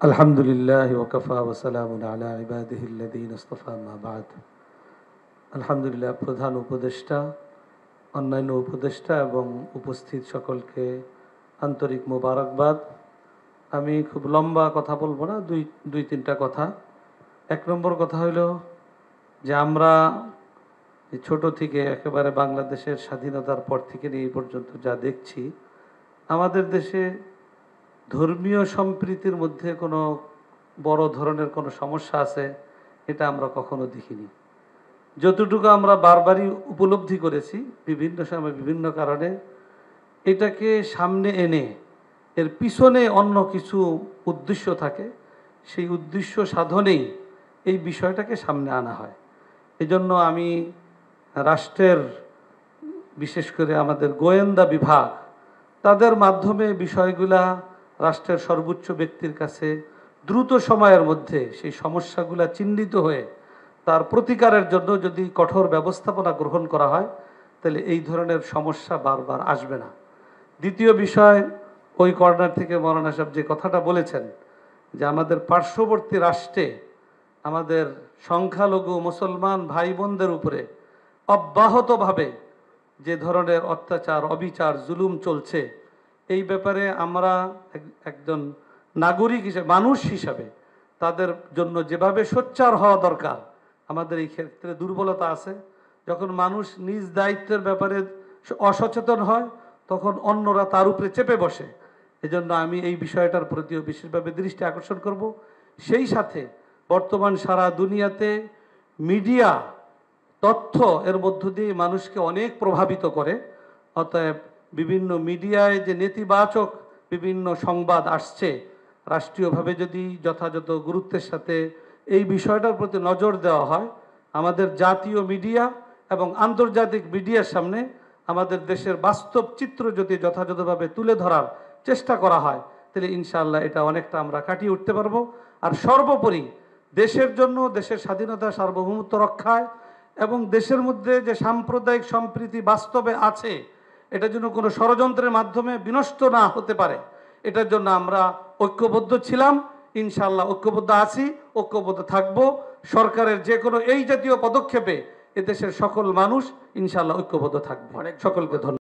আলহামদুলিল্লাহ ওয়াকাফা ওয়া সালামুন আলা ইবাদিহিল্লাযীনা ইসতাফা আম্মা বা'দ। আলহামদুলিল্লাহ, প্রধান উপদেষ্টা, অন্যান্য উপদেষ্টা এবং উপস্থিত সকলকে আন্তরিক মোবারকবাদ। আমি খুব লম্বা কথা বলবো না, দুই তিনটা কথা। এক নম্বর কথা হইল যে আমরা ছোট থেকে একেবারে বাংলাদেশের স্বাধীনতার পর থেকে নিয়ে এই পর্যন্ত যা দেখছি, আমাদের দেশে ধর্মীয় সম্প্রীতির মধ্যে কোনো বড় ধরনের কোনো সমস্যা আছে এটা আমরা কখনো দেখিনি। যতটুকু আমরা বারবারই উপলব্ধি করেছি বিভিন্ন সময় বিভিন্ন কারণে, এটাকে সামনে এনে এর পিছনে অন্য কিছু উদ্দেশ্য থাকে, সেই উদ্দেশ্য সাধনেই এই বিষয়টাকে সামনে আনা হয়। এজন্য আমি রাষ্ট্রের, বিশেষ করে আমাদের গোয়েন্দা বিভাগ, তাদের মাধ্যমে বিষয়গুলা রাষ্ট্রের সর্বোচ্চ ব্যক্তির কাছে দ্রুত সময়ের মধ্যে সেই সমস্যাগুলা চিহ্নিত হয়ে তার প্রতিকারের জন্য যদি কঠোর ব্যবস্থাপনা গ্রহণ করা হয়, তাহলে এই ধরনের সমস্যা বারবার আসবে না। দ্বিতীয় বিষয়, ওই কর্নার থেকে মৌলানা সাহেব যে কথাটা বলেছেন যে আমাদের পার্শ্ববর্তী রাষ্ট্রে আমাদের সংখ্যালঘু মুসলমান ভাই বোনদের উপরে অব্যাহতভাবে যে ধরনের অত্যাচার, অবিচার, জুলুম চলছে, এই ব্যাপারে আমরা একজন নাগরিক হিসেবে, মানুষ হিসাবে তাদের জন্য যেভাবে সোচ্চার হওয়া দরকার, আমাদের এই ক্ষেত্রে দুর্বলতা আছে। যখন মানুষ নিজ দায়িত্বের ব্যাপারে অসচেতন হয়, তখন অন্যরা তার উপরে চেপে বসে। এজন্য আমি এই বিষয়টার প্রতিও বিশেষভাবে দৃষ্টি আকর্ষণ করব। সেই সাথে বর্তমান সারা দুনিয়াতে মিডিয়া, তথ্য এর মধ্য দিয়ে মানুষকে অনেক প্রভাবিত করে। অতএব বিভিন্ন মিডিয়ায় যে নেতিবাচক বিভিন্ন সংবাদ আসছে, রাষ্ট্রীয়ভাবে যদি যথাযথ গুরুত্বের সাথে এই বিষয়টার প্রতি নজর দেওয়া হয়, আমাদের জাতীয় মিডিয়া এবং আন্তর্জাতিক মিডিয়ার সামনে আমাদের দেশের বাস্তব চিত্র যদি যথাযথভাবে তুলে ধরার চেষ্টা করা হয়, তাহলে ইনশাআল্লাহ এটা অনেকটা আমরা কাটিয়ে উঠতে পারবো। আর সর্বোপরি দেশের জন্য, দেশের স্বাধীনতা সার্বভৌমত্ব রক্ষায় এবং দেশের মধ্যে যে সাম্প্রদায়িক সম্প্রীতি বাস্তবে আছে, এটা যেন কোনো ষড়যন্ত্রের মাধ্যমে বিনষ্ট না হতে পারে, এটার জন্য আমরা ঐক্যবদ্ধ ছিলাম, ইনশাআল্লাহ ঐক্যবদ্ধ আছি, ঐক্যবদ্ধ থাকবো। সরকারের যে কোনো এই জাতীয় পদক্ষেপে এদেশের সকল মানুষ ইনশাআল্লাহ ঐক্যবদ্ধ থাকবে। সকলকে ধন্যবাদ।